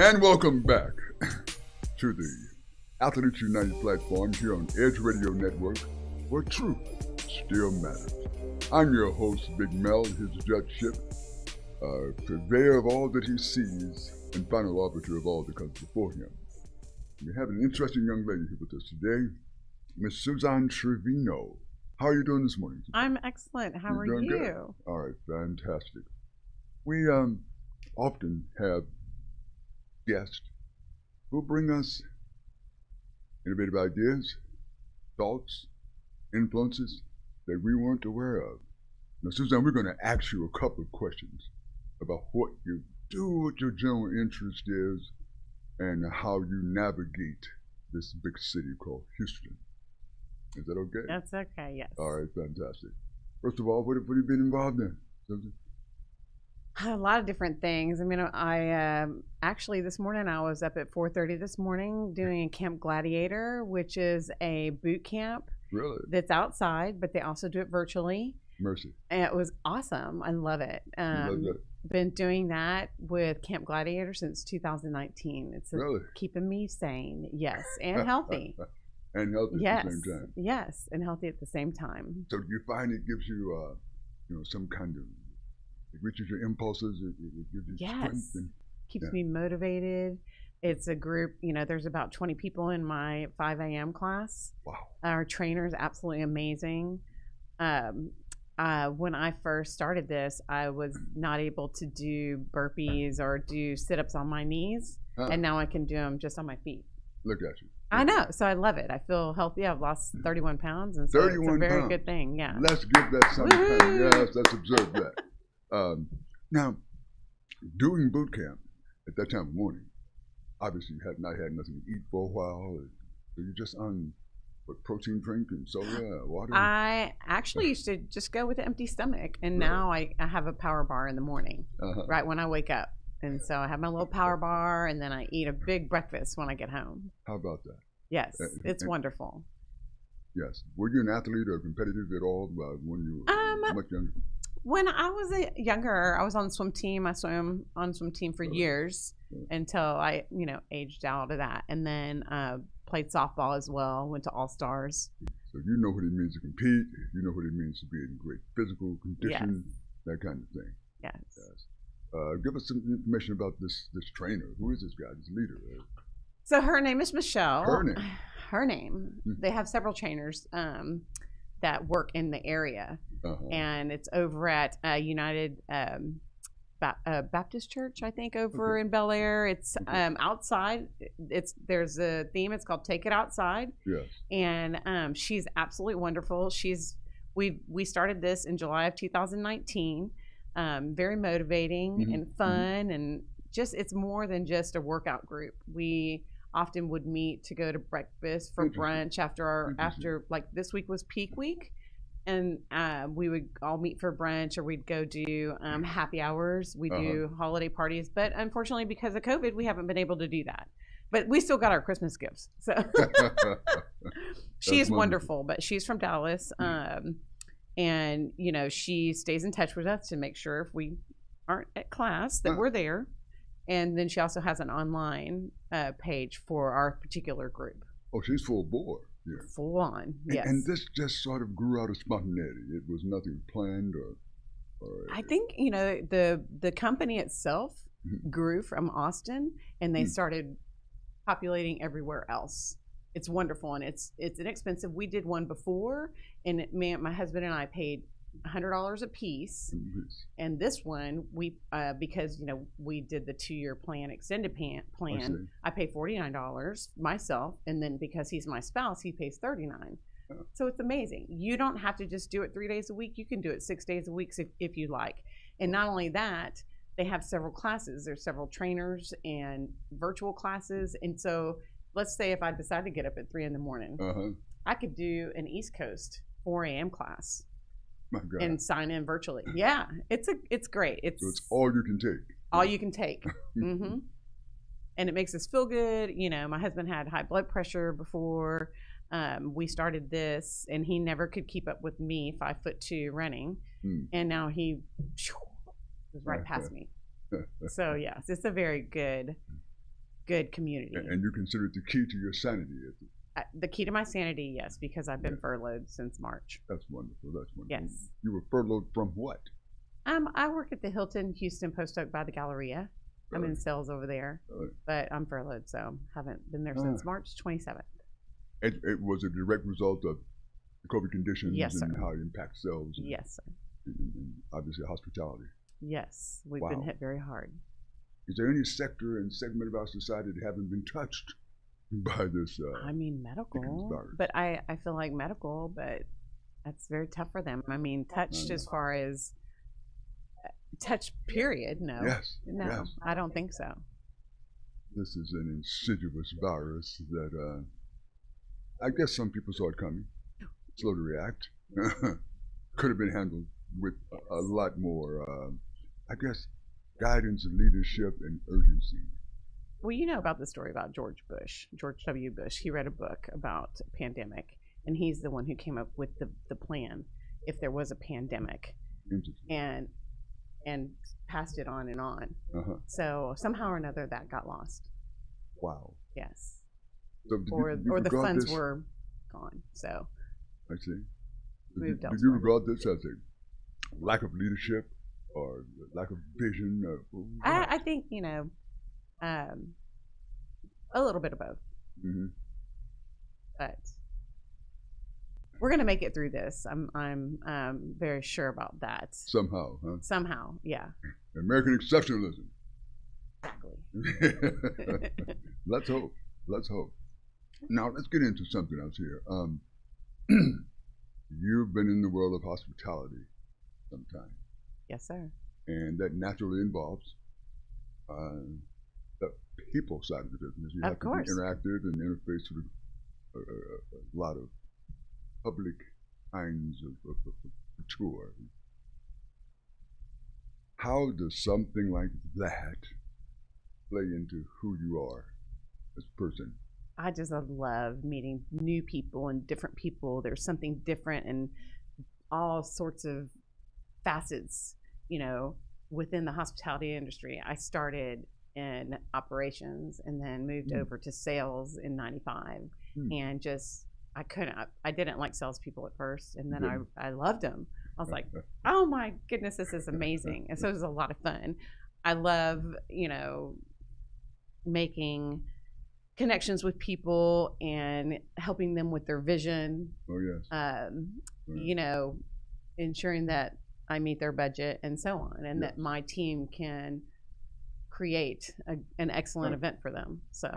And welcome back to the Athletes United platform here on Edge Radio Network, where truth still matters. I'm your host, Big Mel, his judgeship, purveyor of all that he sees and final arbiter of all that comes before him. We have an interesting young lady here with us today, Miss Suzanne Trevino. How are you doing this morning? I'm excellent. How are you? Good? All right, fantastic. We often have guests who bring us innovative ideas, thoughts, influences that we weren't aware of. Now, Suzanne, we're going to ask you a couple of questions about what you do, what your general interest is, and how you navigate this big city called Houston. Is that okay? That's okay, yes. All right, fantastic. First of all, what have you been involved in, Susan? A lot of different things. I mean, I actually this morning I was up at 4:30 this morning doing Camp Gladiator, which is a boot camp. Really? That's outside, but they also do it virtually. Mercy. And it was awesome. I love it. Love that. Been doing that with Camp Gladiator since 2019. It's really keeping me sane, yes, and healthy. And healthy yes, at the same time. Yes, and healthy at the same time. So do you find it gives you, some kind of, it reaches your impulses, it gives you strength? And, keeps me motivated. It's a group, there's about 20 people in my 5 a.m. class. Wow. Our trainer is absolutely amazing. When I first started this, I was not able to do burpees or do sit-ups on my knees, and now I can do them just on my feet. Look at you. I know, so I love it. I feel healthy. I've lost 31 pounds, and so it's a very good thing. Yeah. Let's give that some kind. Yes, let's observe that. Now, doing boot camp at that time of morning, obviously you had not had nothing to eat for a while. So you're just on protein drink and soda, water? I actually used to just go with an empty stomach, and now I have a power bar in the morning, right when I wake up. And so I have my little power bar, and then I eat a big breakfast when I get home. How about that? Yes, it's wonderful. Yes. Were you an athlete or competitive at all when you were much younger? When I was younger, I was on the swim team. I swam on the swim team for years until I, aged out of that. And then played softball as well, went to All-Stars. So you know what it means to compete. You know what it means to be in great physical condition, that kind of thing. Yes. Give us some information about this trainer. Who is this guy, this leader? So her name is Michelle. Her name? Mm-hmm. They have several trainers that work in the area. And it's over at United Baptist Church, I think, over in Bel Air. It's outside. There's a theme. It's called Take It Outside. Yes. And she's absolutely wonderful. We started this in July of 2019. Very motivating and fun, and just it's more than just a workout group. We often would meet to go to breakfast for brunch after like this week was peak week, and we would all meet for brunch, or we'd go do happy hours. We do holiday parties, but unfortunately because of COVID we haven't been able to do that, but we still got our Christmas gifts. So she is wonderful, but she's from Dallas. And, she stays in touch with us to make sure if we aren't at class that we're there. And then she also has an online page for our particular group. Oh, she's full bore. Yeah. Full on, yes. And this just sort of grew out of spontaneity. It was nothing planned or I think, the company itself grew from Austin, and they started populating everywhere else. It's wonderful, and it's inexpensive. We did one before, and my husband and I paid $100 a piece. And this one, we because we did the 2-year plan, extended plan. I pay $49 myself, and then because he's my spouse, he pays $39. So it's amazing. You don't have to just do it 3 days a week. You can do it 6 days a week if you like. And not only that, they have several classes. There's several trainers and virtual classes, and so. Let's say if I decide to get up at 3 a.m, I could do an East Coast 4 a.m. class and sign in virtually. Yeah, it's great. So it's all you can take. All you can take. And it makes us feel good. My husband had high blood pressure before we started this, and he never could keep up with me, 5'2", running, and now he was right past me. So yes, it's a very good good community. And you consider it the key to your sanity, is it? The key to my sanity, yes, because I've been furloughed since March. That's wonderful. That's wonderful. Yes. You were furloughed from what? I work at the Hilton Houston Post Oak by the Galleria. I'm in sales over there, but I'm furloughed, so haven't been there since March 27th. It was a direct result of the COVID conditions and how it impacts sales. Yes, sir. And obviously hospitality. Yes, we've been hit very hard. Is there any sector and segment of our society that haven't been touched by this? I mean, medical, but I feel like medical, but that's very tough for them. I mean, touched as far as touch period, no. Yes. No, yes. I don't think so. This is an insidious virus that I guess some people saw it coming, slow to react. Could have been handled with a lot more, I guess, guidance and leadership and urgency. Well, you know about the story about George W. Bush. He read a book about a pandemic, and he's the one who came up with the plan if there was a pandemic. And passed it on and on. So somehow or another that got lost. Wow. Yes. So or the funds were gone. So I see. Moved did you regard this as a lack of leadership or lack of vision? I think, a little bit of both. Mm-hmm. But we're gonna make it through this. I'm very sure about that. Somehow, huh? Somehow, yeah. American exceptionalism. Exactly. Let's hope. Let's hope. Now let's get into something else here. You've been in the world of hospitality sometime. Yes, sir. And that naturally involves the people side of the business. You have to be interactive and interface with a lot of public kinds of tour. How does something like that play into who you are as a person? I just love meeting new people and different people. There's something different in all sorts of facets, within the hospitality industry. I started in operations and then moved over to sales in '95 and just I didn't like salespeople at first, and then I loved them. I was like, oh my goodness, this is amazing. And so it was a lot of fun. I love, making connections with people and helping them with their vision. Oh, yes. Ensuring that I meet their budget and so on, and that my team can create an excellent event for them. So,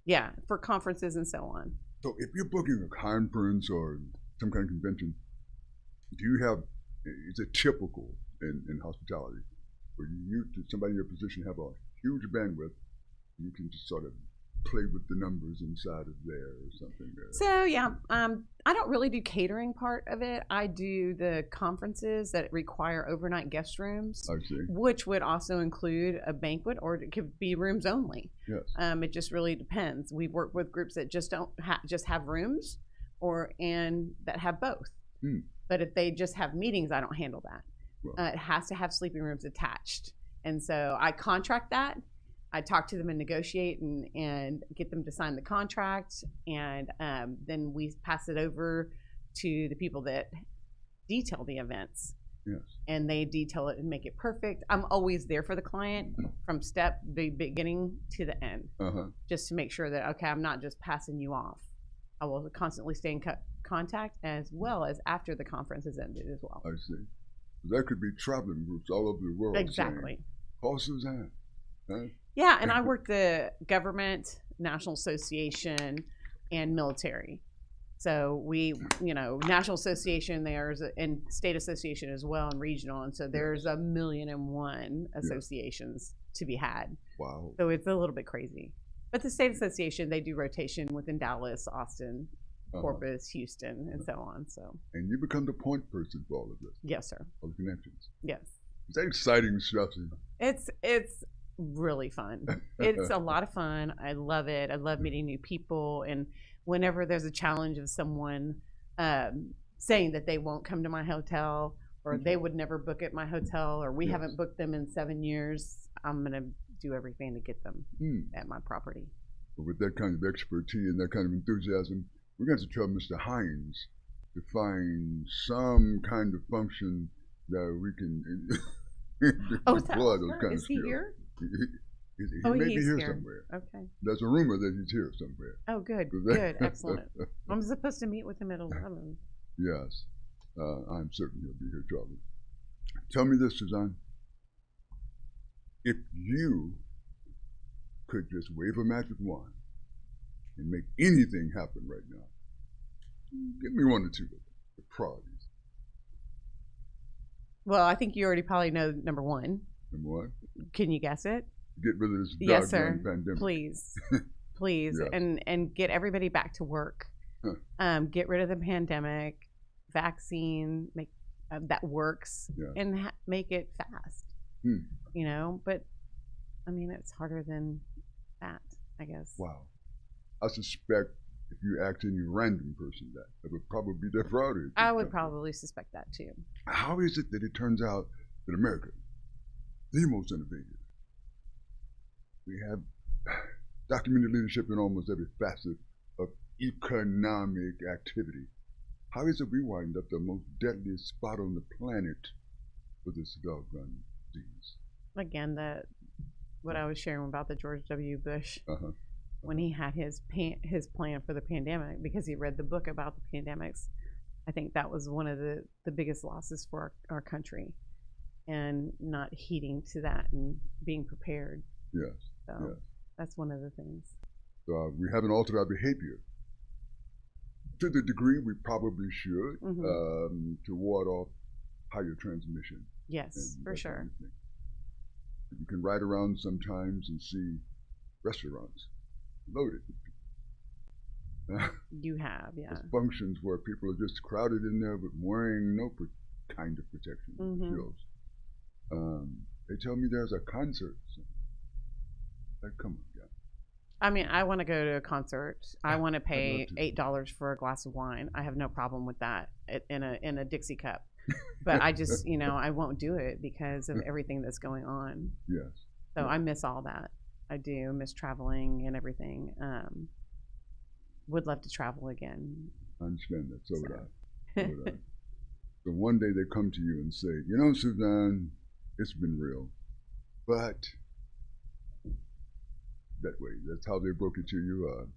yeah, for conferences and so on. So if you're booking a conference or some kind of convention, is it typical in hospitality where somebody in your position have a huge bandwidth, you can just sort of play with the numbers inside of there or something there? So yeah, I don't really do catering part of it. I do the conferences that require overnight guest rooms, I see. Which would also include a banquet, or it could be rooms only. Yes. It just really depends. We've worked with groups that just don't just have rooms, and that have both. But if they just have meetings, I don't handle that. Well, it has to have sleeping rooms attached, and so I contract that. I talk to them and negotiate and get them to sign the contract, and then we pass it over to the people that detail the events. Yes. And they detail it and make it perfect. I'm always there for the client from the beginning to the end, just to make sure that, okay, I'm not just passing you off. I will constantly stay in contact as well as after the conference is ended as well. I see. That could be traveling groups all over the world. Exactly. Call Suzanne. Huh? Yeah, and I work the government, National Association, and military. So we, National Association, and state association as well, and regional. And so there's 1,000,001 associations to be had. Wow. So it's a little bit crazy. But the state association, they do rotation within Dallas, Austin, Corpus, Houston, and so on. So. And you become the point person for all of this. Yes, sir. All the connections. Yes. Is that exciting stuff? It's really fun. It's a lot of fun. I love it. I love meeting new people, and whenever there's a challenge of someone saying that they won't come to my hotel, or they would never book at my hotel, or we haven't booked them in 7 years, I'm gonna do everything to get them at my property. But with that kind of expertise and that kind of enthusiasm, we're going to have to tell Mr. Hines to find some kind of function that we can deploy those kind of is he skills. here? He may be here somewhere. Okay. There's a rumor that he's here somewhere. Oh, good, good, excellent. I'm supposed to meet with him at 11. Yes, I'm certain he'll be here shortly. Tell me this, Suzanne. If you could just wave a magic wand and make anything happen right now, give me one or two of the priorities. Well, I think you already probably know number one. Number one? Can you guess it? Get rid of this yes, sir. pandemic. Please, please, Yes. and get everybody back to work. Get rid of the pandemic, vaccine, make that works, and make it fast. You know, but I mean, it's harder than that, I guess. Wow. I suspect if you asked any random person that would probably be their priority. I would probably suspect that too. How is it that it turns out that America, the most innovative, we have documented leadership in almost every facet of economic activity. How is it we wind up the most deadliest spot on the planet for this doggone disease? Again, what I was sharing about the George W. Bush when he had his plan for the pandemic, because he read the book about the pandemics. I think that was one of the biggest losses for our country, and not heeding to that and being prepared. Yes. So that's one of the things. We haven't altered our behavior to the degree we probably should to ward off higher transmission. Yes, for sure. You can ride around sometimes and see restaurants loaded. You have, yeah. There's functions where people are just crowded in there but wearing no kind of protection. They tell me there's a concert. Come on, guys. I mean, I want to go to a concert. I want to pay $8 for a glass of wine. I have no problem with that in a Dixie cup. But I just, I won't do it because of everything that's going on. Yes. So I miss all that. I do miss traveling and everything. Would love to travel again. I understand that. So would I. So one day they come to you and say, Suzanne, it's been real, but that way, that's how they broke it to you.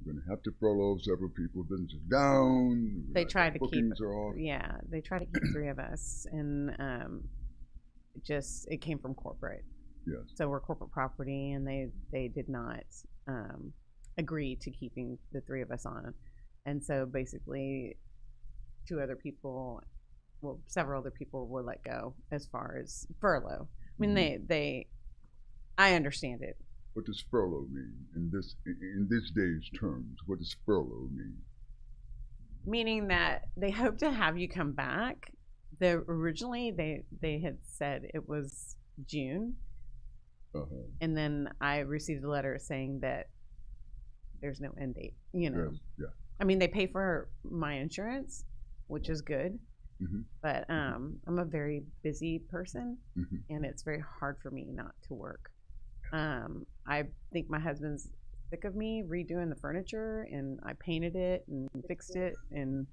You're going to have to furlough several people. Business is down. They try to keep. Yeah, they try to keep 3 of us, and it came from corporate. Yes. So we're corporate property, and they did not agree to keeping the 3 of us on, and so basically, 2 other people, several other people were let go as far as furlough. I mean, I understand it. What does furlough mean in this day's terms? What does furlough mean? Meaning that they hope to have you come back. Originally they had said it was June, and then I received a letter saying that there's no end date. Yes, yeah. I mean, they pay for my insurance, which is good, but I'm a very busy person, and it's very hard for me not to work. I think my husband's sick of me redoing the furniture, and I painted it and fixed it, and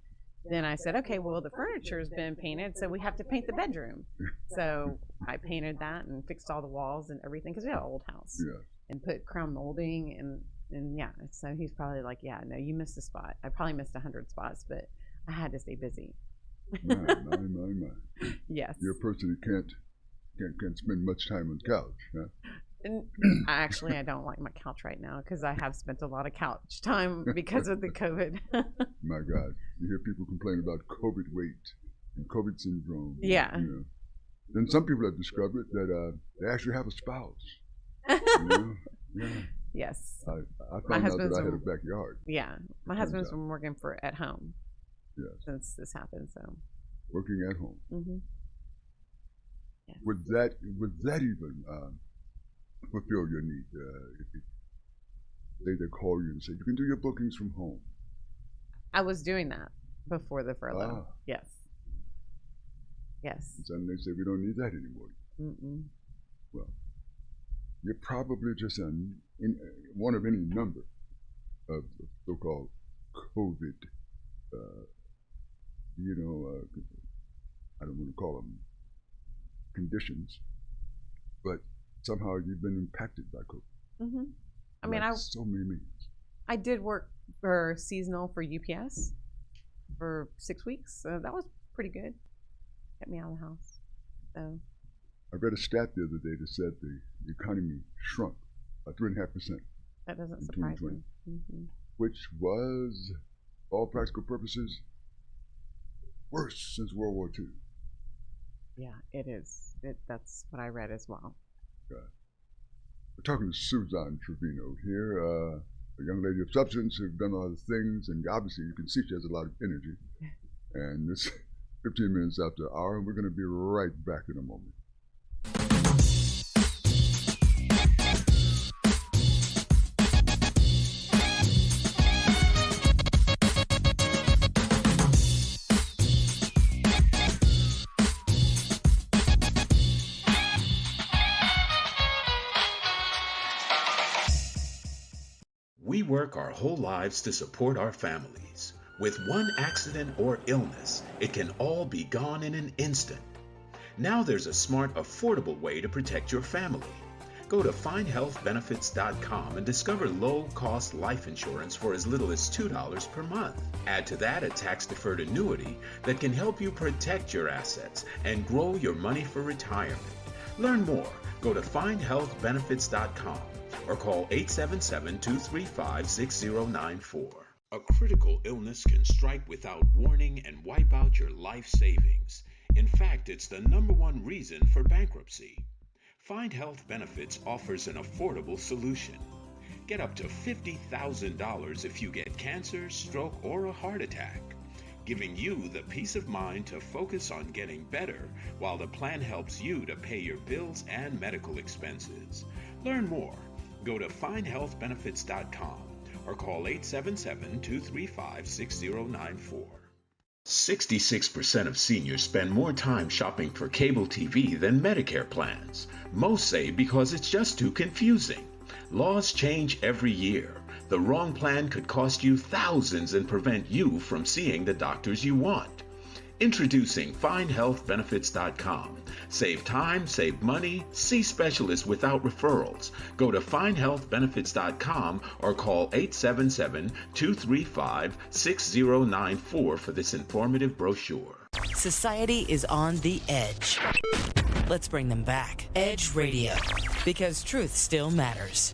then I said, okay, well, the furniture's been painted, so we have to paint the bedroom. So I painted that and fixed all the walls and everything, because we had an old house, and put crown molding, and yeah, so he's probably like, yeah, no, you missed a spot. I probably missed 100 spots, but I had to stay busy. My. Yes. You're a person who can't spend much time on the couch, huh? And I don't like my couch right now because I have spent a lot of couch time because of the COVID. My God, you hear people complain about COVID weight and COVID syndrome. Yeah. Then some people have discovered that they actually have a spouse. Yeah. Yes. I found out that I had a backyard. Yeah, my husband's been working at home. Yes. Since this happened, so. Working at home. Yes. Would that even fulfill your need? If they call you and say you can do your bookings from home. I was doing that before the furlough. Yes. And suddenly they say we don't need that anymore. Mm-mm. Well, you're probably just one of any number of so-called COVID, uh, I don't want to call them conditions, but somehow you've been impacted by COVID. Hmm. I mean, like so many means. I did work for seasonal for UPS for 6 weeks, so that was pretty good. Kept me out of the house. So I read a stat the other day that said the economy shrunk by 3.5% that doesn't in surprise 2020, me. Hmm. which was, for all practical purposes, worse since World War II. Yeah, it is. That's what I read as well. We're talking to Suzanne Trevino here, a young lady of substance who's done a lot of things, and obviously you can see she has a lot of energy. And it's 15 minutes after the hour, and we're going to be right back in a moment. We work our whole lives to support our families. With one accident or illness, it can all be gone in an instant. Now there's a smart, affordable way to protect your family. Go to findhealthbenefits.com and discover low-cost life insurance for as little as $2 per month. Add to that a tax-deferred annuity that can help you protect your assets and grow your money for retirement. Learn more. Go to findhealthbenefits.com or call 877-235-6094. A critical illness can strike without warning and wipe out your life savings. In fact, it's the #1 reason for bankruptcy. Find Health Benefits offers an affordable solution. Get up to $50,000 if you get cancer, stroke, or a heart attack, giving you the peace of mind to focus on getting better while the plan helps you to pay your bills and medical expenses. Learn more. Go to findhealthbenefits.com or call 877-235-6094. 66% of seniors spend more time shopping for cable TV than Medicare plans. Most say because it's just too confusing. Laws change every year. The wrong plan could cost you thousands and prevent you from seeing the doctors you want. Introducing FindHealthBenefits.com. Save time, save money, see specialists without referrals. Go to FindHealthBenefits.com or call 877-235-6094 for this informative brochure. Society is on the edge. Let's bring them back. Edge Radio, because truth still matters.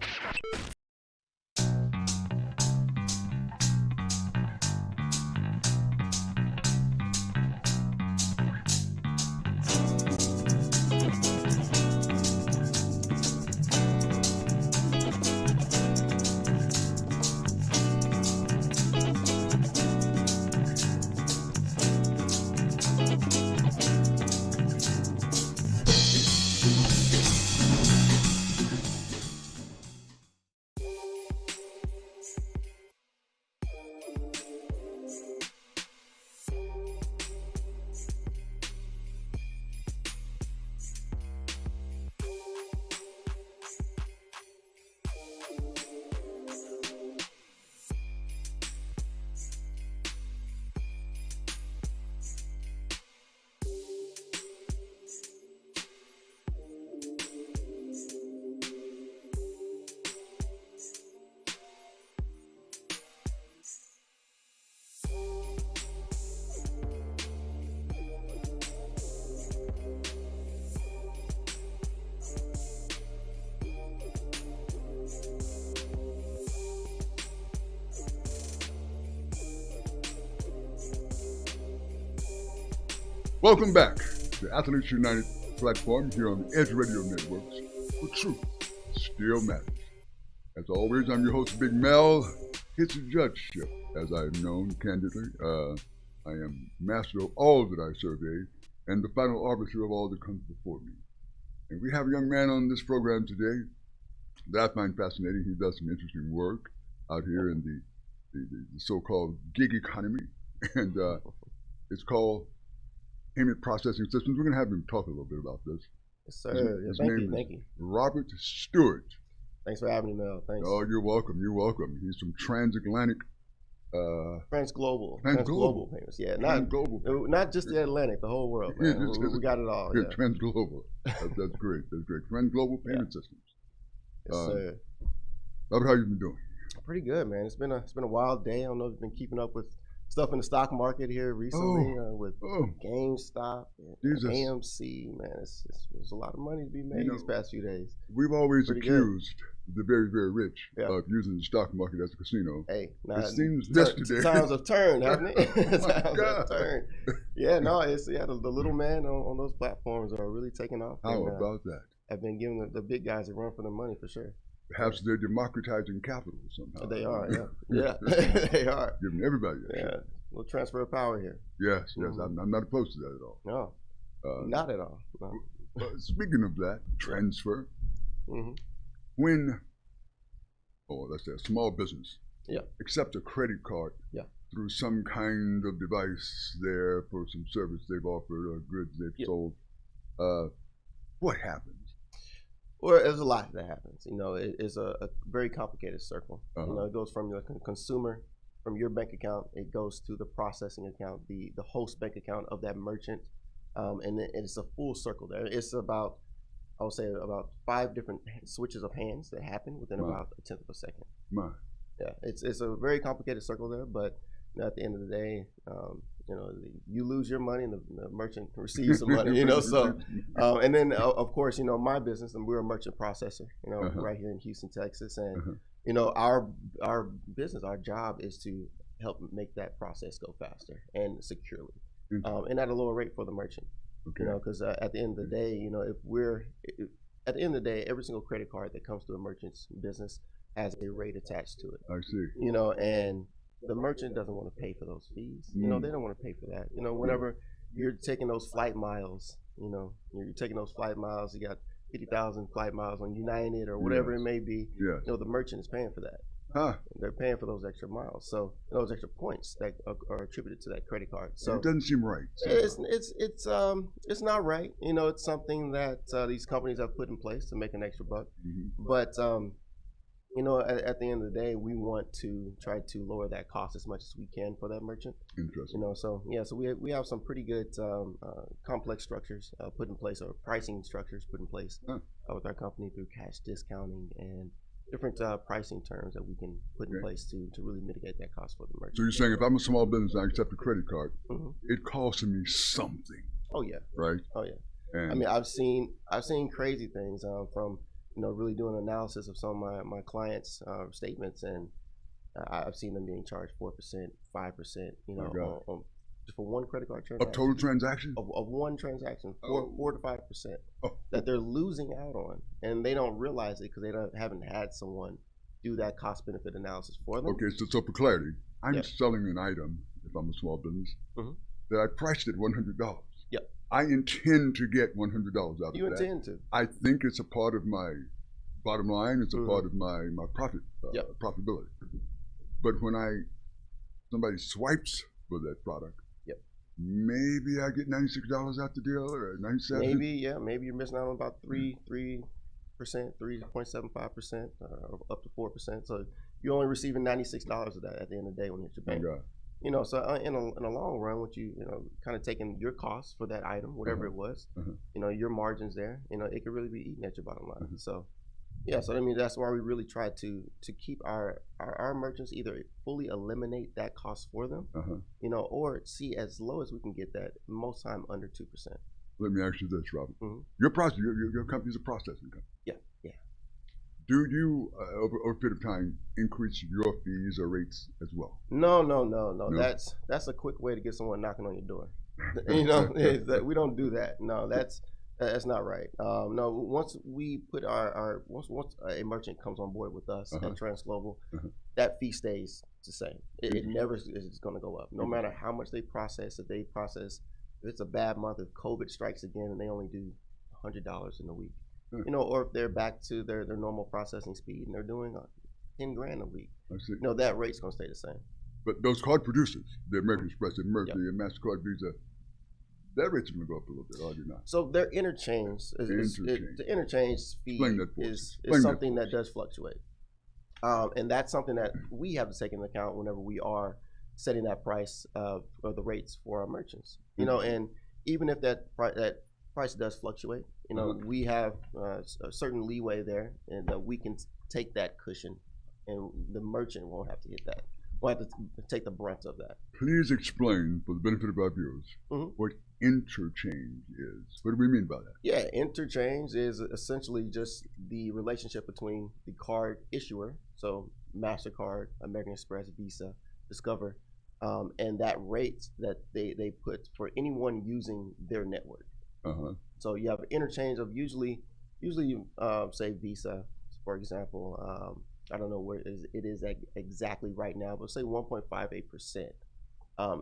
Welcome back to Athletes United platform here on the Edge Radio Networks, where truth still matters. As always, I'm your host, Big Mel. It's a judgeship, as I am known candidly. I am master of all that I survey and the final arbiter of all that comes before me. And we have a young man on this program today that I find fascinating. He does some interesting work out here in the so-called gig economy, and it's called payment processing systems. We're going to have him talk a little bit about this. Yes, sir. His Thank name you. is Thank you. Robert Stewart. Thanks for having me, Mel. Thanks. Oh, you're welcome. You're welcome. He's from Transatlantic. Transglobal Transglobal payments. Yeah, not just the Atlantic, the whole world, man. We got it all. Yeah. Transglobal. That's great. That's great. Transglobal payment systems. Yes, sir. Robert, how you been doing? Pretty good, man. It's been a wild day. I don't know if you've been keeping up with stuff in the stock market here recently with GameStop and AMC. Man, there's a lot of money to be made these past few days. We've always accused the very, very rich of using the stock market as a casino. Hey, it seems yesterday times have turned, haven't it? Times have turned. Yeah, no, the little man on those platforms are really taking off. How about that? I've been giving the big guys a run for their money for sure. Perhaps they're democratizing capital somehow. They are, yeah. They are. Giving everybody a shot. A little transfer of power here. Yes. I'm not opposed to that at all. No, not at all. No. Speaking of that, transfer, when, let's say a small business accepts a credit card through some kind of device there for some service they've offered or goods they've sold, what happens? Well, there's a lot that happens. It's a very complicated circle. It goes from the consumer, from your bank account, it goes to the processing account, the host bank account of that merchant, and it's a full circle there. It's about 5 different switches of hands that happen within about a tenth of a second. Yeah, it's a very complicated circle there, but at the end of the day, you lose your money and the merchant receives some money, so, and then of course, my business, and we're a merchant processor, right here in Houston, Texas. And, our business, our job is to help make that process go faster and securely, and at a lower rate for the merchant, because at the end of the day, at the end of the day, every single credit card that comes to a merchant's business has a rate attached to it. I see. And the merchant doesn't want to pay for those fees. They don't want to pay for that. Whenever you're taking those flight miles, you're taking those flight miles, you got 50,000 flight miles on United or whatever it may be, the merchant is paying for that. They're paying for those extra miles. So those extra points that are attributed to that credit card. So it doesn't seem right. It's not right. It's something that these companies have put in place to make an extra buck. But at the end of the day, we want to try to lower that cost as much as we can for that merchant. Interesting. So we have some pretty good complex structures put in place, or pricing structures put in place with our company through cash discounting and different pricing terms that we can put in place to really mitigate that cost for the merchant. So you're saying if I'm a small business and I accept a credit card, it costs me something. Oh yeah. Right. Oh yeah. And I've seen crazy things from really doing analysis of some of my clients' statements, and I've seen them being charged 4%, 5%, just for one credit card transaction. Of total transaction? Of one transaction, 4 to 5% that they're losing out on, and they don't realize it because they haven't had someone do that cost benefit analysis for them. Okay, so for clarity, I'm selling an item, if I'm a small business, that I priced at $100. Yep. I intend to get $100 out of that. You intend to. I think it's a part of my bottom line. It's a part of my profit profitability. But when somebody swipes for that product, maybe I get $96 out the deal, or $97. Maybe you're missing out on about 3.75%, up to 4%. So you're only receiving $96 of that at the end of the day when you hit your bank. So in a long run, what kind of taking your costs for that item, whatever it was, your margins there, it could really be eating at your bottom line. So that's why we really try to keep our merchants, either fully eliminate that cost for them, or see as low as we can get that, most time under 2%. Let me ask you this, Robert. Your company's a processing company. Yeah. Do you, over a period of time, increase your fees or rates as well? No. That's a quick way to get someone knocking on your door. We don't do that. No, that's not right. No, once we put once a merchant comes on board with us at Transglobal, that fee stays the same. It never is going to go up, no matter how much they process. If it's a bad month, if COVID strikes again and they only do $100 in a week, or if they're back to their normal processing speed and they're doing $10,000 a week, that rate's going to stay the same. But those card producers, the American Express, the Mercury, and MasterCard, Visa, that rate's going to go up a little bit, or do not? So their interchange, the interchange fee is something that does fluctuate. And that's something that we have to take into account whenever we are setting that price or the rates for our merchants. You know, and even if that price does fluctuate, you know, we have a certain leeway there, and that we can take that cushion, and the merchant won't have to hit that. We'll have to take the brunt of that. Please explain, for the benefit of our viewers, what interchange is. What do we mean by that? Yeah, interchange is essentially just the relationship between the card issuer, so MasterCard, American Express, Visa, Discover, and that rate that they put for anyone using their network. So you have an interchange of usually say Visa, for example. I don't know where it is exactly right now, but say 1.58%.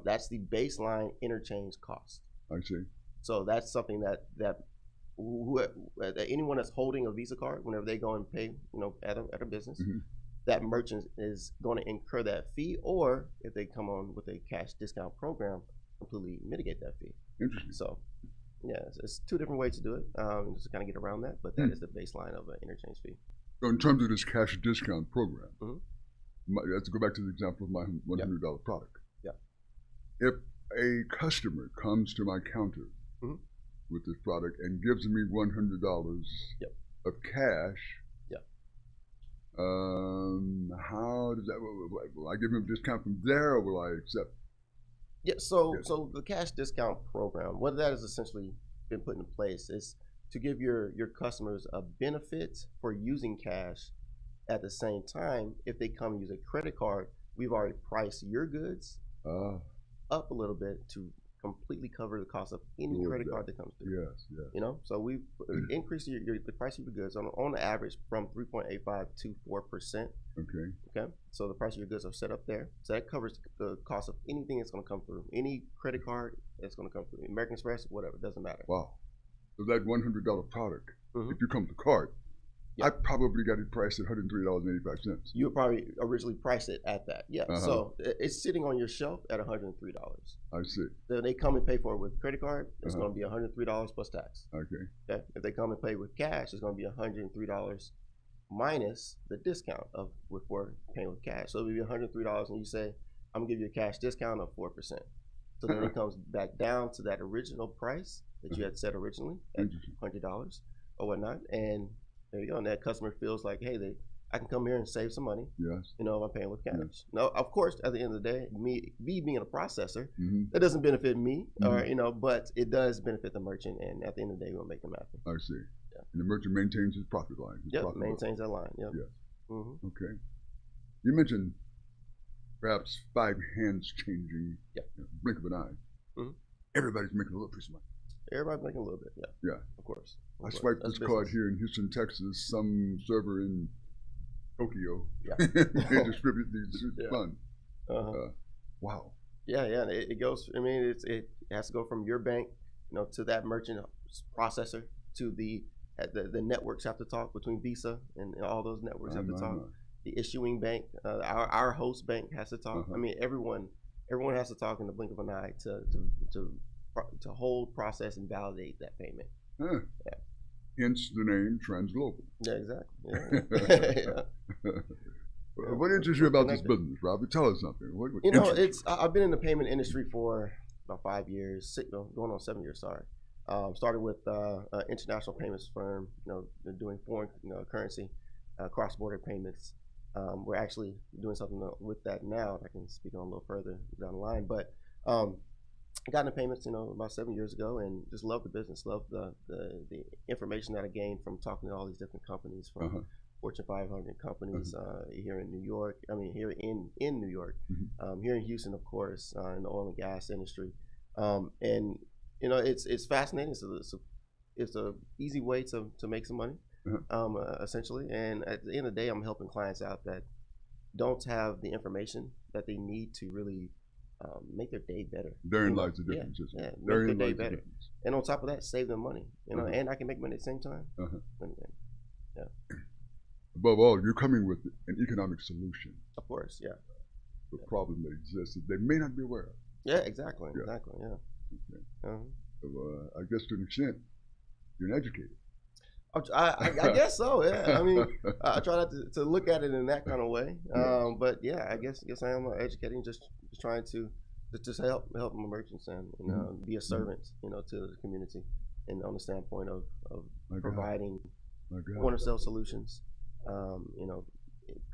That's the baseline interchange cost. I see. So that's something that anyone that's holding a Visa card, whenever they go and pay, you know, at a business, that merchant is going to incur that fee, or if they come on with a cash discount program, completely mitigate that fee. Interesting. So, yeah, it's two different ways to do it, just to kind of get around that, but that is the baseline of an interchange fee. So in terms of this cash discount program, let's go back to the example of my $100 product. Yeah. If a customer comes to my counter with this product and gives me $100 of cash, how does that? Will I give him a discount from there, or will I accept? Yeah. So the cash discount program, what that has essentially been put in place is to give your customers a benefit for using cash. At the same time, if they come and use a credit card, we've already priced your goods up a little bit to completely cover the cost of any credit card that comes through. Yes. You know, so we've increased the price of your goods on average from 3.85 to 4%. Okay. So the price of your goods are set up there. So that covers the cost of anything that's going to come through. Any credit card that's going to come through. American Express, whatever, it doesn't matter. Wow. So that $100 product, if you come to the card, I probably got it priced at $103.85. You would probably originally price it at that. Yeah. So it's sitting on your shelf at $103. I see. So they come and pay for it with credit card, it's going to be $103 plus tax. Okay. If they come and pay with cash, it's going to be $103 minus the discount for paying with cash. So it would be $103, and you say, I'm going to give you a cash discount of 4%. So then it comes back down to that original price that you had set originally at $100 or whatnot, and there you go. And that customer feels like, hey, I can come here and save some money. Yes. You know, if I'm paying with cash. Yes. Now, of course, at the end of the day, me being a processor, that doesn't benefit me, or you know, but it does benefit the merchant. And at the end of the day, we'll make them happy. I see. Yeah. And the merchant maintains his profit line. Maintains that line. Yep. Yes. Okay. You mentioned perhaps 5 hands changing. Yeah. Blink of an eye. Everybody's making a little piece of money. Everybody's making a little bit. Yeah. Yeah. Of course. I swiped this card here in Houston, Texas. Some server in Tokyo. They distribute these funds. Wow. Yeah. It goes. I mean, it has to go from your bank, you know, to that merchant processor, to the networks have to talk between Visa and all those networks have to talk. The issuing bank, our host bank has to talk. I mean, everyone has to talk in the blink of an eye to hold, process, and validate that payment. Yeah. Hence the name Transglobal. Yeah, exactly. Yeah. What interests you about this business, Robert? Tell us something. What you know, I've been in the payment industry for about 5 years, going on 7 years. Sorry. Started with an international payments firm. You know, they're doing foreign currency, cross-border payments. We're actually doing something with that now. I can speak on a little further down the line, but. Got into payments, you know, about 7 years ago, and just loved the business, loved the information that I gained from talking to all these different companies, from Fortune 500 companies here in New York. I mean, here in New York, here in Houston, of course, in the oil and gas industry, and you know, it's fascinating. It's a easy way to make some money, essentially. And at the end of the day, I'm helping clients out that don't have the information that they need to really. Make their day better. Therein lies the difference. Yeah, make their day better. And on top of that, save them money. You know, and I can make money at the same time. Yeah. Above all, you're coming with an economic solution. Of course, yeah. The problem that exists that they may not be aware of. Yeah, exactly. Yeah. Okay. So, I guess to an extent, you're an educator. I guess so. Yeah. I mean, I try not to look at it in that kind of way. But yeah, I guess I am educating, just trying to just help my merchants and be a servant, to the community, and on the standpoint of providing point of sale solutions,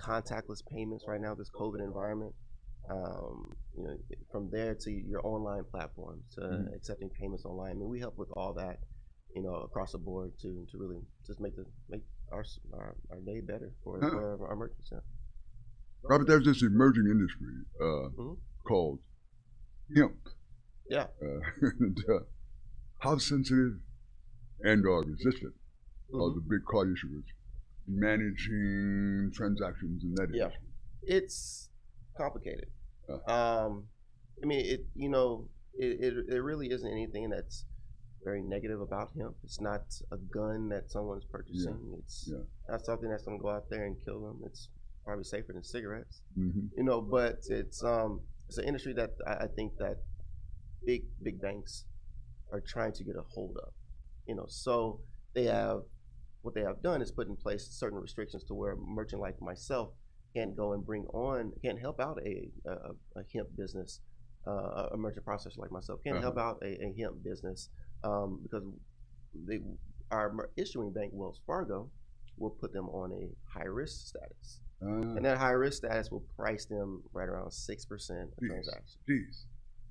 contactless payments right now, this COVID environment. From there to your online platforms, to accepting payments online. I mean, we help with all that, across the board to really just make our day better for our merchants. Yeah. Robert, there's this emerging industry called hemp. Yeah. And, how sensitive and resistant are the big card issuers managing transactions in that industry? It's complicated. I mean, it really isn't anything that's very negative about hemp. It's not a gun that someone's purchasing. It's not something that's going to go out there and kill them. It's probably safer than cigarettes. But it's an industry that I think that big banks are trying to get a hold of. So what they have done is put in place certain restrictions to where a merchant like myself can't go and can't help out a hemp business, a merchant processor like myself can't help out a hemp business because our issuing bank, Wells Fargo, will put them on a high risk status. And that high risk status will price them right around 6% of transactions. Jeez.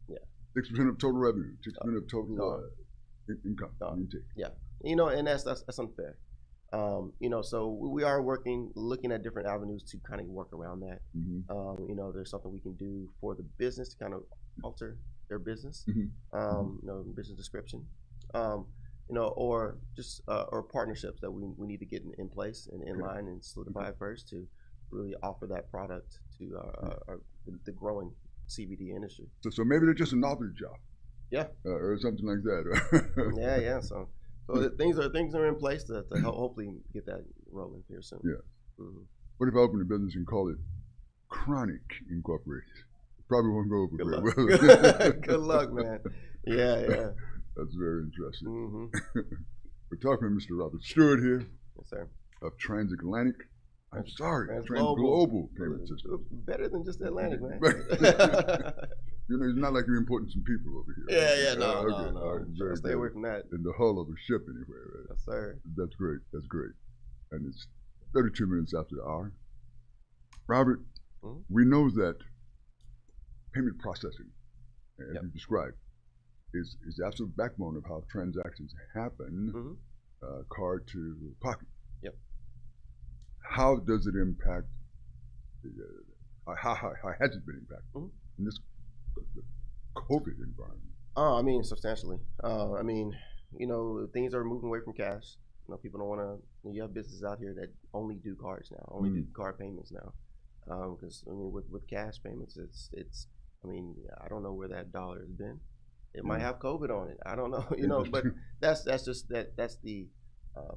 Yeah. 6% of total revenue, 6% of total income. Yeah. And that's unfair. So we are looking at different avenues to kind of work around that. There's something we can do for the business to kind of alter their business, business description, or just or partnerships that we need to get in place and in line and solidify first to really offer that product to the growing CBD industry. So maybe they're just a novelty job. Yeah. Or something like that. Yeah. So things are in place to hopefully get that rolling here soon. Yeah. What if I open a business and call it Chronic Incorporated? Probably won't go over very well. Good luck, man. Yeah. That's very interesting. We're talking to Mr. Robert Stewart here. Yes, sir. Of Transatlantic. I'm sorry, Transglobal Payment System. Better than just Atlantic, man. It's not like you're importing some people over here. Yeah, no. Right, stay away from that. In the hull of a ship anyway, right? Yes, sir. That's great. And it's 32 minutes after the hour. Robert, we know that payment processing, as you described, is the absolute backbone of how transactions happen, card to pocket. Yep. How does it impact, how has it been impacted in this COVID environment? Oh, I mean, substantially. Things are moving away from cash. People don't want to, you have businesses out here that only do cards now, only do card payments now. Because, with cash payments, it's I don't know where that dollar has been. It might have COVID on it. I don't know, but that's the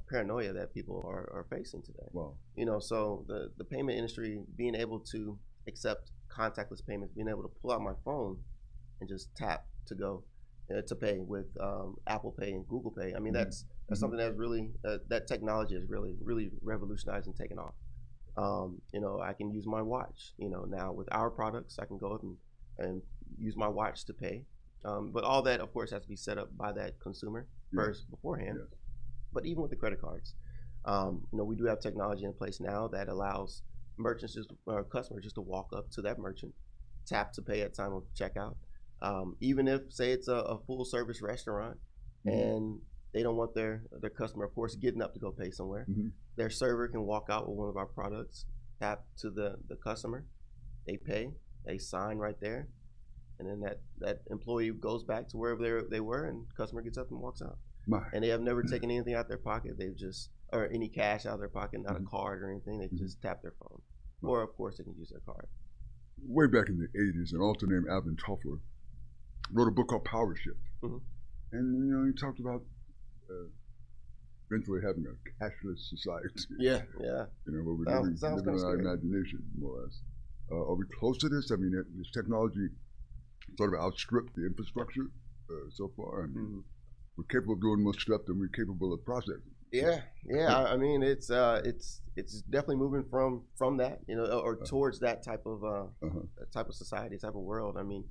paranoia that people are facing today. Wow. So the payment industry being able to accept contactless payments, being able to pull out my phone and just tap to go to pay with Apple Pay and Google Pay. I mean, that's something that's really that technology is really revolutionized and taken off. I can use my watch. Now with our products, I can go and use my watch to pay. But all that, of course, has to be set up by that consumer first beforehand. Yes. But even with the credit cards, we do have technology in place now that allows merchants, customers, just to walk up to that merchant, tap to pay at time of checkout. Even if, say, it's a full service restaurant and they don't want their customer, of course, getting up to go pay somewhere, their server can walk out with one of our products, tap to the customer, they pay, they sign right there, and then that employee goes back to wherever they were, and customer gets up and walks out. And they have never taken anything out their pocket. Or any cash out of their pocket, not a card or anything. They just tap their phone. Or, of course, they can use their card. Way back in the 80s, an author named Alvin Toffler wrote a book called Power Shift. And, he talked about eventually having a cashless society. Yeah. Where we're living in our imagination, more or less. Are we close to this? I mean, this technology sort of outstripped the infrastructure so far? we're capable of doing more stuff than we're capable of processing. Yeah. I mean, it's definitely moving from that, or towards that type of society, type of world. I mean,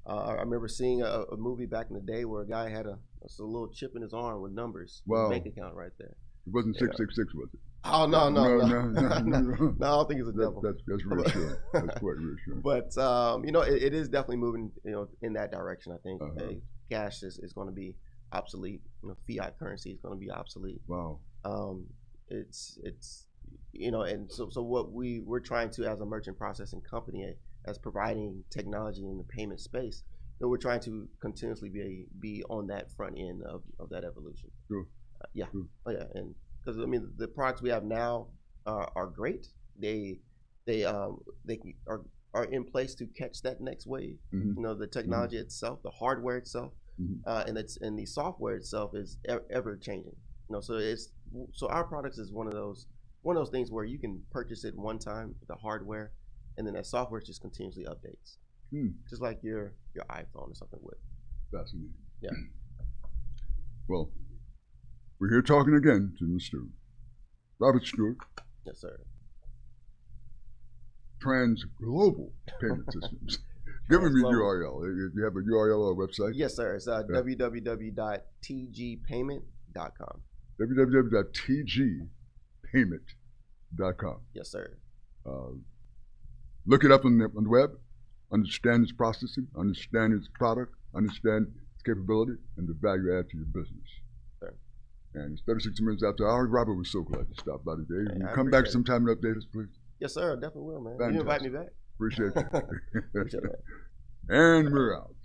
I remember seeing a movie back in the day where a guy had a little chip in his arm with numbers, Wow. bank account right there. It wasn't 666, was it? Oh no! No. No, I don't think it's a devil. That's reassuring. That's quite reassuring. But it is definitely moving, in that direction. I think cash is going to be obsolete. Fiat currency is going to be obsolete. Wow. It's and so what we're trying to, as a merchant processing company, as providing technology in the payment space, we're trying to continuously be on that front end of that evolution. Sure. Yeah. Sure. Oh yeah, and because I mean the products we have now are great. They are in place to catch that next wave. Mm-hmm. The technology itself, the hardware itself, and the software itself is ever changing. So our products is one of those things where you can purchase it one time, the hardware, and then that software just continuously updates, just like your iPhone or something would. Fascinating. Yeah. Well, we're here talking again to Mr. Robert Stewart. Yes, sir. Global Payment Systems. Give me the URL. You have a URL or a website? Yes, sir. It's www.tgpayment.com. www.tgpayment.com. Yes, sir. Look it up on the web, understand its processing, understand its product, understand its capability, and the value add to your business. Sure. And it's 36 minutes after the hour. Robert was so glad to stop by today. Hey, Will you come back sometime and update us, please? Yes, sir. I definitely will, man. Fantastic. You invite me back. Appreciate you. Appreciate that. And we're out.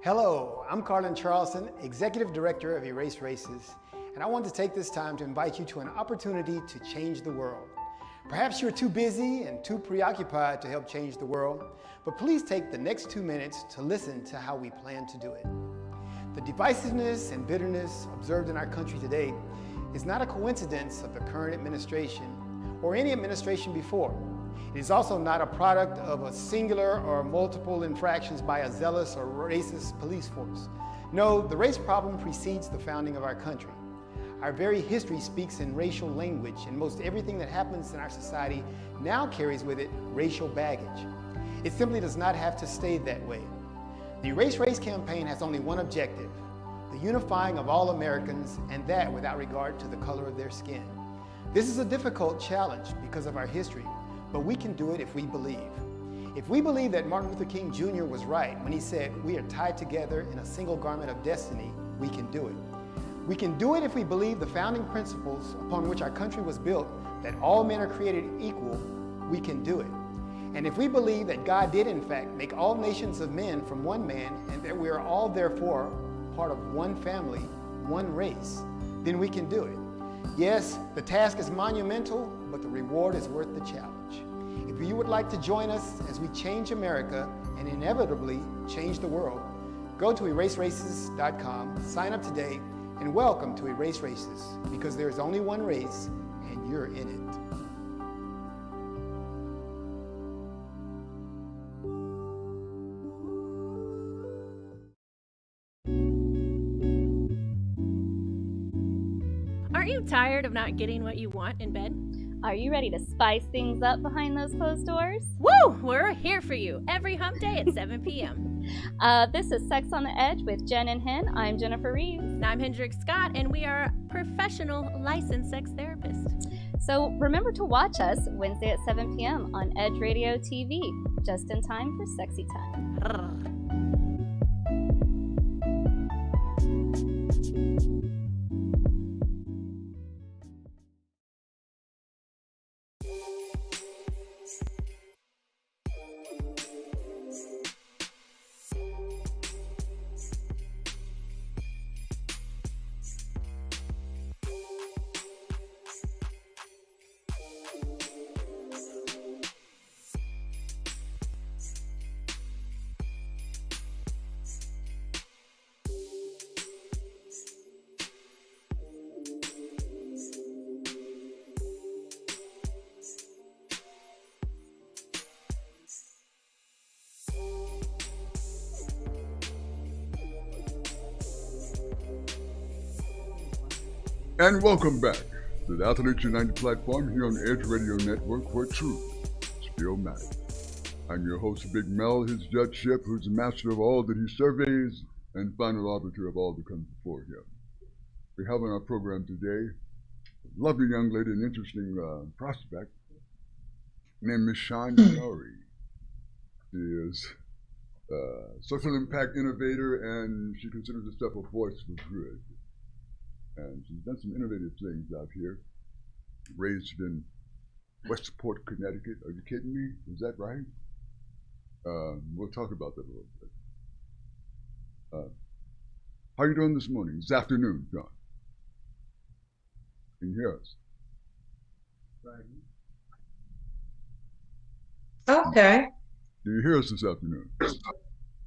Hello, I'm Carlin Charleston, Executive Director of Erase Races, and I want to take this time to invite you to an opportunity to change the world. Perhaps you're too busy and too preoccupied to help change the world, but please take the next 2 minutes to listen to how we plan to do it. The divisiveness and bitterness observed in our country today is not a coincidence of the current administration or any administration before. It is also not a product of a singular or multiple infractions by a zealous or racist police force. No, the race problem precedes the founding of our country. Our very history speaks in racial language, and most everything that happens in our society now carries with it racial baggage. It simply does not have to stay that way. The Erase Race campaign has only one objective: the unifying of all Americans, and that without regard to the color of their skin. This is a difficult challenge because of our history, but we can do it if we believe. If we believe that Martin Luther King Jr. was right when he said, "We are tied together in a single garment of destiny," we can do it. We can do it if we believe the founding principles upon which our country was built, that all men are created equal, we can do it. And if we believe that God did in fact make all nations of men from one man, and that we are all therefore part of one family, one race, then we can do it. Yes, the task is monumental, but the reward is worth the challenge. If you would like to join us as we change America and inevitably change the world, go to eraseraces.com, sign up today, and welcome to Erase Races, because there is only one race, and you're in it. Aren't you tired of not getting what you want in bed? Are you ready to spice things up behind those closed doors? Woo! We're here for you every hump day at 7 p.m. This is Sex on the Edge with Jen and Hen. I'm Jennifer Reeves. And I'm Hendrix Scott, and we are professional licensed sex therapists. So remember to watch us Wednesday at 7 p.m. on Edge Radio TV, just in time for sexy time. And welcome back to the Athletes United platform here on the Edge Radio Network, where truth still matters. I'm your host, Big Mel, his judgeship, who's the master of all that he surveys and final arbiter of all that comes before him. We have on our program today a lovely young lady, an interesting prospect named Miss Seanne. She is a social impact innovator, and she considers herself a voice for good. And she's done some innovative things out here. Raised in Westport, Connecticut. Are you kidding me? Is that right? We'll talk about that a little bit. How are you doing this morning? This afternoon, John. Can you hear us? Okay. Do you hear us this afternoon?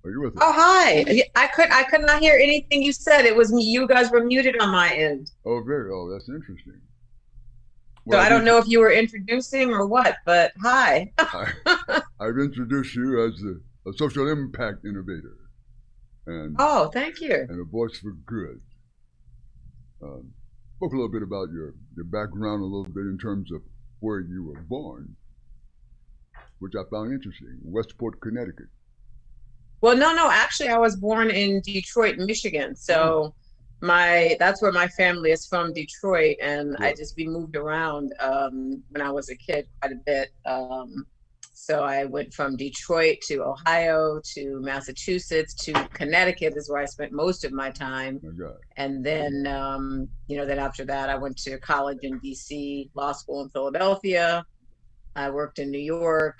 Are you with us? Oh, hi. I could not hear anything you said. It was me. You guys were muted on my end. Oh, that's interesting. So I don't know if you were introducing or what, but hi. I've introduced you as a social impact innovator. And oh, thank you. And a voice for good. Spoke a little bit about your background, a little bit in terms of where you were born, which I found interesting. Westport, Connecticut. Well, no. Actually, I was born in Detroit, Michigan. So that's where my family is from, Detroit. And we moved around when I was a kid quite a bit. So I went from Detroit to Ohio to Massachusetts to Connecticut is where I spent most of my time. And then, then after that, I went to college in DC, law school in Philadelphia. I worked in New York,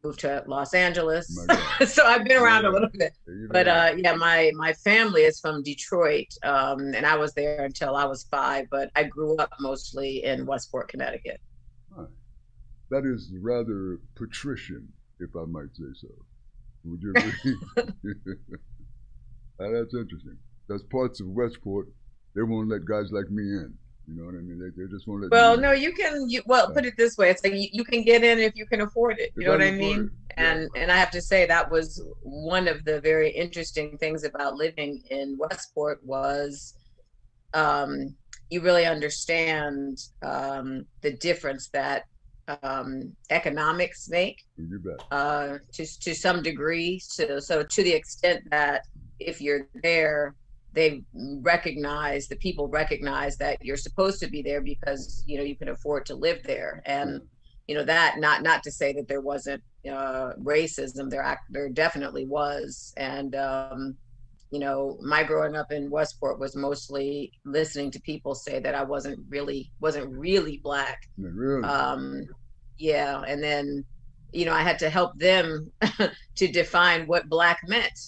moved to Los Angeles. So I've been around a little bit. But my family is from Detroit. And I was there until I was 5, but I grew up mostly in Westport, Connecticut. That is rather patrician, if I might say so. Would you agree? That's interesting. There's parts of Westport, they won't let guys like me in. You know what I mean? They just won't let me in. No, you can, put it this way. It's like you can get in if you can afford it. You know what I mean? And I have to say that was one of the very interesting things about living in Westport was you really understand the difference that economics make to some degree. So to the extent that if you're there, the people recognize that you're supposed to be there because you can afford to live there. And that not to say that there wasn't racism. There definitely was. And my growing up in Westport was mostly listening to people say that I wasn't really Black. Really? And then I had to help them to define what Black meant.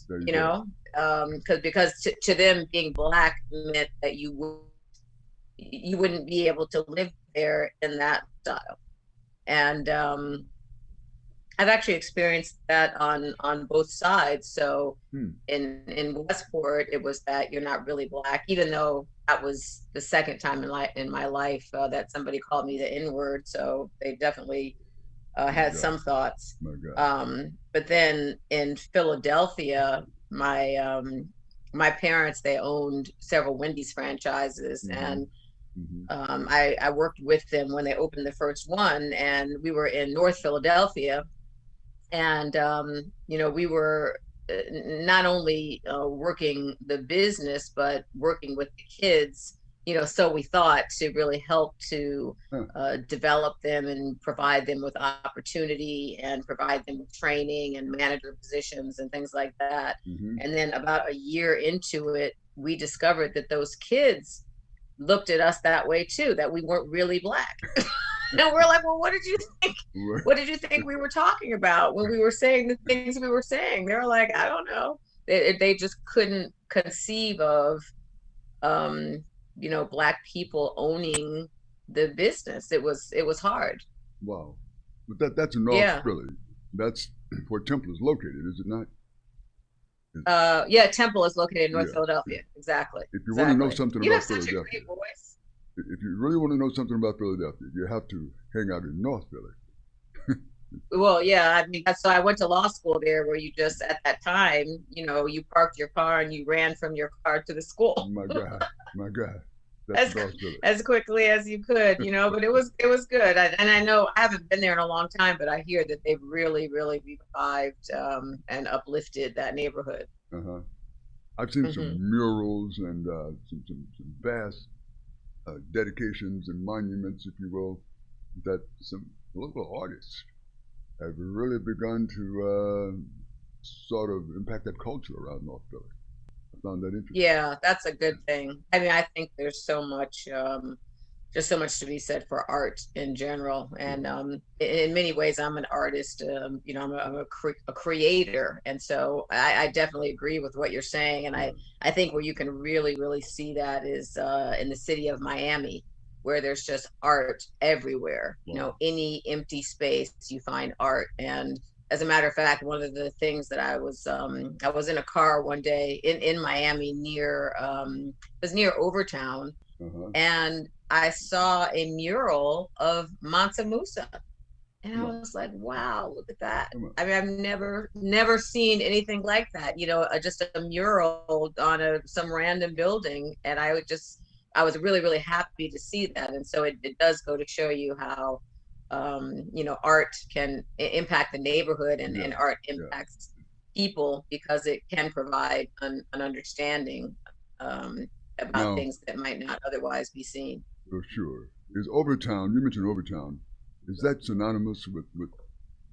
Because to them being Black meant that you wouldn't be able to live there in that style. And I've actually experienced that on both sides. So in Westport, it was that you're not really Black, even though that was the second time in my life that somebody called me the N-word. So they definitely had some thoughts. But then in Philadelphia, my parents, they owned several Wendy's franchises, and I worked with them when they opened the first one, and we were in North Philadelphia. And, we were not only working the business, but working with the kids, so we thought to really help to develop them and provide them with opportunity and provide them with training and manager positions and things like that. And then about a year into it, we discovered that those kids looked at us that way too, that we weren't really Black. And we're like, well, what did you think? What did you think we were talking about when we were saying the things we were saying? They were like, I don't know. They just couldn't conceive of, Black people owning the business. It was hard. Wow. But that's in North Philly. That's where Temple is located, is it not? Temple is located in North Philadelphia. Exactly. If you want to know something about Philadelphia. You have such a great voice. If you really want to know something about Philadelphia, you have to hang out in North Philly. Well, yeah, I mean, so I went to law school there where you just, at that time, you parked your car and you ran from your car to the school. Oh my God. My God. That's as quickly as you could, you know, but it was good. And I know I haven't been there in a long time, but I hear that they've really, really revived and uplifted that neighborhood. Uh-huh. I've seen some murals and some vast dedications and monuments, if you will, that some local artists have really begun to sort of impact that culture around North Philly. I found that interesting. Yeah, that's a good thing. I mean, I think there's so much, just so much to be said for art in general. And in many ways, I'm an artist. You know, I'm a creator, and so I definitely agree with what you're saying. And I think where you can really, really see that is in the city of Miami, where there's just art everywhere. You know, any empty space, you find art. And as a matter of fact, one of the things that I was in a car one day in Miami near it was near Overtown, and I saw a mural of Mansa Musa, and I was like, wow, look at that. I mean, I've never seen anything like that. You know, just a mural on some random building, and I was really, really happy to see that. And so it does go to show you how you know, art can impact the neighborhood, and art impacts people because it can provide an understanding about things that might not otherwise be seen. For sure. Is Overtown, you mentioned Overtown, is that synonymous with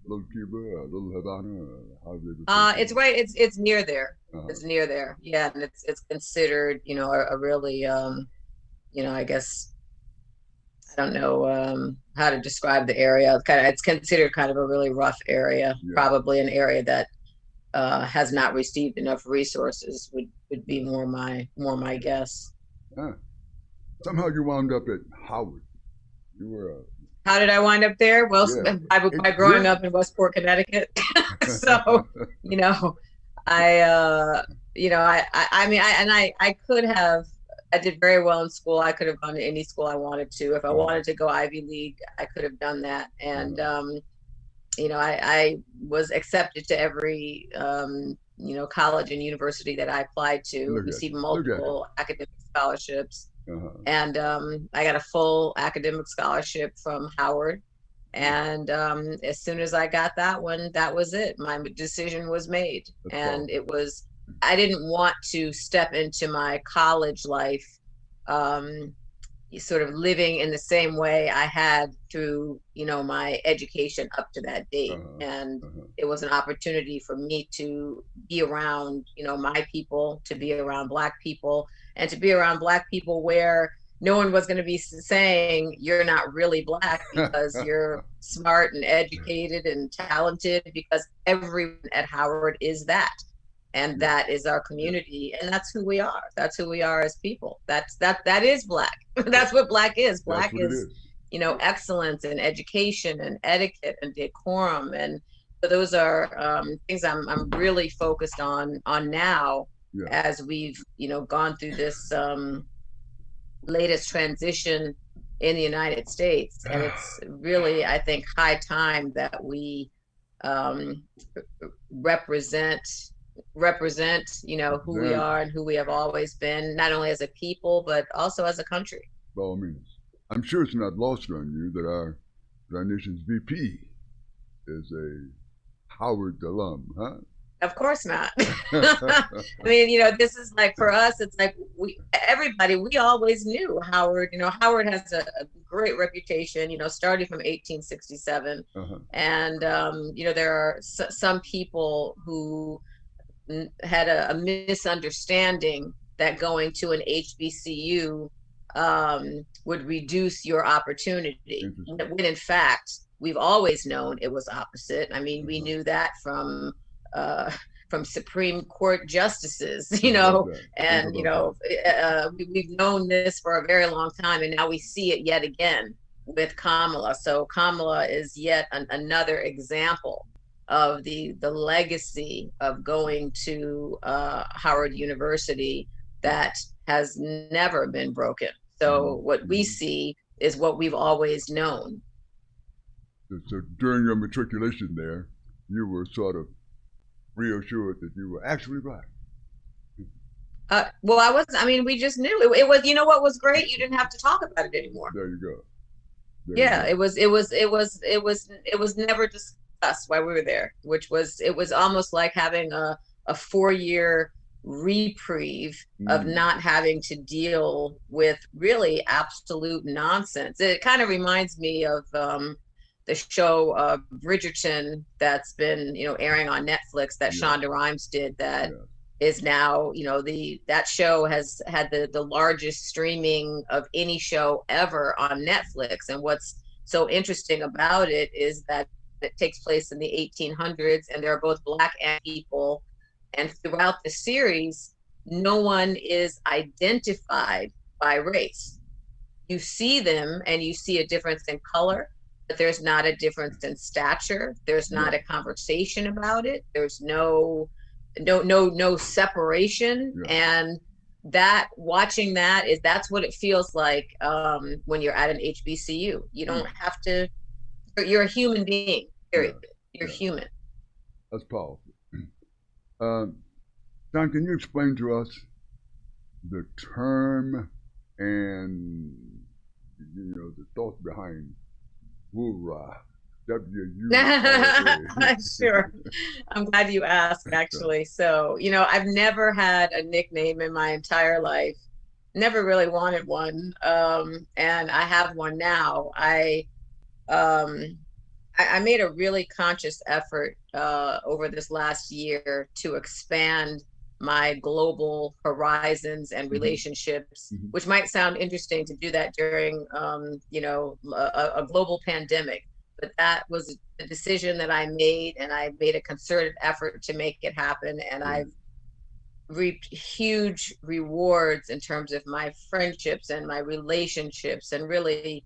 Little Cuba, Little Havana? It's right, it's near there. It's near there. Yeah, and it's considered, you know, a really, you know, I guess, I don't know how to describe the area. It's considered kind of a really rough area, probably an area that has not received enough resources would be more my guess. Somehow you wound up at Howard. You were How did I wind up there? Well, by growing up in Westport, Connecticut. So, you know, I could have. I did very well in school. I could have gone to any school I wanted to. If I wanted to go Ivy League, I could have done that. And, you know, I was accepted to every, you know, college and university that I applied to, received multiple academic scholarships. And I got a full academic scholarship from Howard. And as soon as I got that one, that was it. My decision was made. And it was, I didn't want to step into my college life sort of living in the same way I had through, you know, my education up to that date. And it was an opportunity for me to be around, you know, my people, to be around Black people, and to be around Black people where no one was going to be saying you're not really Black because you're smart and educated and talented, because everyone at Howard is that. And that is our community, and that's who we are. That's who we are as people. That is Black. That's what Black is. Black is, you know, excellence and education and etiquette and decorum, and so those are things I'm really focused on now as we've, you know, gone through this latest transition in the United States, and it's really, I think, high time that we represent, you know, who we are and who we have always been, not only as a people, but also as a country. By all means. I'm sure it's not lost on you that our nation's VP is a Howard alum, huh? Of course not. I mean, you know, this is like, for us, it's like we always knew Howard. You know, Howard has a great reputation, you know, starting from 1867. And, you know, there are some people who had a misunderstanding that going to an HBCU would reduce your opportunity, when in fact we've always known it was opposite. I mean, we knew that from Supreme Court justices, you know, and you know, we've known this for a very long time, and now we see it yet again with Kamala. So Kamala is yet another example of the legacy of going to Howard University that has never been broken. So what we see is what we've always known. So during your matriculation there, you were sort of reassured that you were actually Black. Well, I was. I mean, we just knew it was. You know what was great? You didn't have to talk about it anymore. There you go. Yeah, it was never discussed while we were there, which was it was almost like having a 4-year reprieve of not having to deal with really absolute nonsense. It kind of reminds me of the show Bridgerton that's been airing on Netflix that Shonda Rhimes did that is now that show has had the largest streaming of any show ever on Netflix. And what's so interesting about it is that it takes place in the 1800s and there are both Black and people, and throughout the series no one is identified by race. You see them and you see a difference in color, but there's not a difference in stature. There's not a conversation about it. There's no separation. And that watching that's what it feels like when you're at an HBCU. You don't have to, you're a human being, period. You're human. That's powerful. John, can you explain to us the term and the thoughts behind WURA? W-U-R-A. Sure. I'm glad you asked, actually. So, I've never had a nickname in my entire life. Never really wanted one. And I have one now. I made a really conscious effort over this last year to expand my global horizons and relationships, which might sound interesting to do that during, a global pandemic. But that was the decision that I made, and I made a concerted effort to make it happen. And I've reaped huge rewards in terms of my friendships and my relationships and really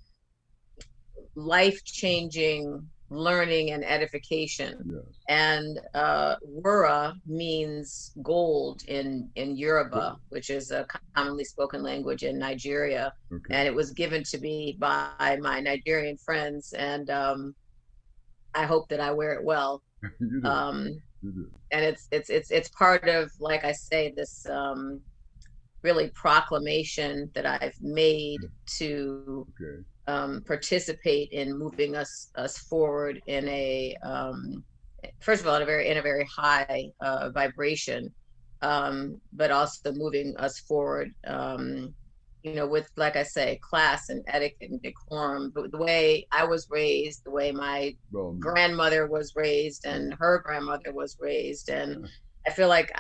life-changing learning and edification. And WURA means gold in Yoruba, which is a commonly spoken language in Nigeria. And it was given to me by my Nigerian friends, and I hope that I wear it well. And it's part of, like I say, this really proclamation that I've made to participate in moving us forward in a first of all in a very high vibration, but also moving us forward with, like I say, class and etiquette and decorum, the way I was raised, the way my grandmother was raised and her grandmother was raised. And I feel like,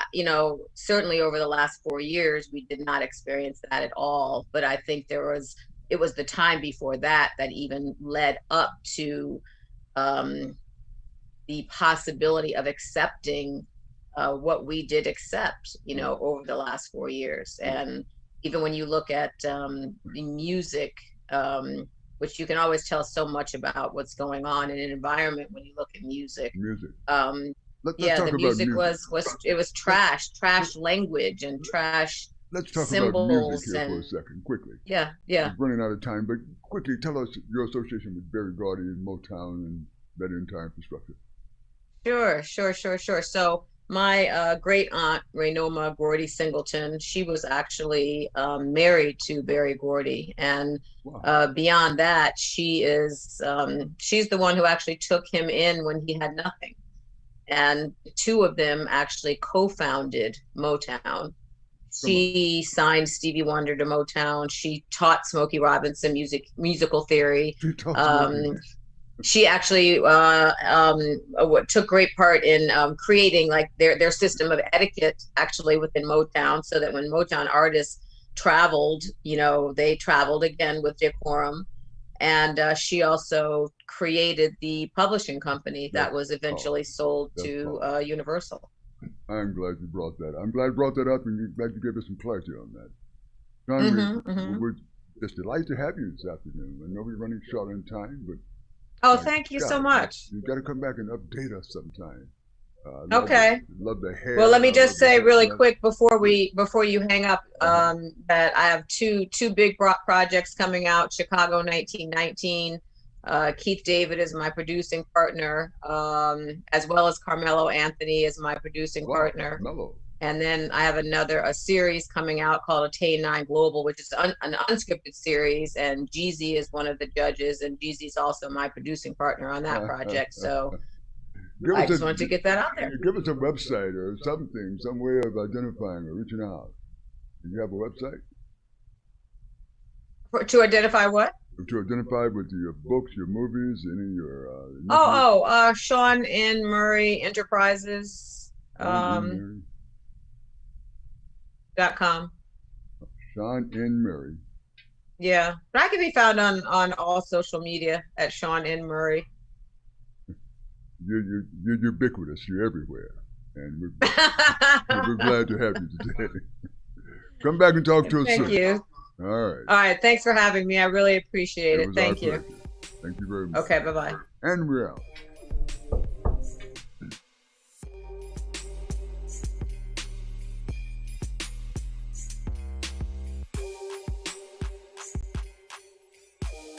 certainly over the last 4 years, we did not experience that at all. But I think it was the time before that even led up to the possibility of accepting what we did accept, over the last 4 years. And even when you look at the music, which you can always tell so much about what's going on in an environment when you look at music. The music was trash language and trash. Let's talk symbols about music here for a second, quickly. Yeah. We're running out of time, but quickly tell us your association with Berry Gordy and Motown and that entire infrastructure. Sure. So my great aunt, Raynoma Gordy Singleton, she was actually married to Berry Gordy. And beyond that, she's the one who actually took him in when he had nothing. And the two of them actually co-founded Motown. She signed Stevie Wonder to Motown. She taught Smokey Robinson musical theory. She actually took great part in creating like their system of etiquette actually within Motown, so that when Motown artists traveled, they traveled again with decorum. And she also created the publishing company that was eventually sold to Universal. I'm glad you brought that. I'm glad you brought that up, and you're glad you gave us some clarity on that. John, we're just delighted to have you this afternoon. I know we're running short on time, but thank you so much. You've got to come back and update us sometime. Okay. Love the hair. Well, let me just say really quick before you hang up that I have two big projects coming out. Chicago 1919. Keith David is my producing partner, as well as Carmelo Anthony is my producing partner. And then I have a series coming out called Attain 9 Global, which is an unscripted series. And Jeezy is one of the judges, and Jeezy's also my producing partner on that project. So I just wanted to get that out there. Give us a website or something, some way of identifying or reaching out. Do you have a website? To identify what? To identify with your books, your movies, any of your... Seanne N. Murray Enterprises. .com. Seanne N. Murray. Yeah, but I can be found on all social media at Seanne N. Murray. You're ubiquitous. You're everywhere, and we're glad to have you today. Come back and talk to us soon. Thank you. All right. All right. Thanks for having me. I really appreciate it. Thank you. Thank you very much. Okay. Bye-bye. And we're out.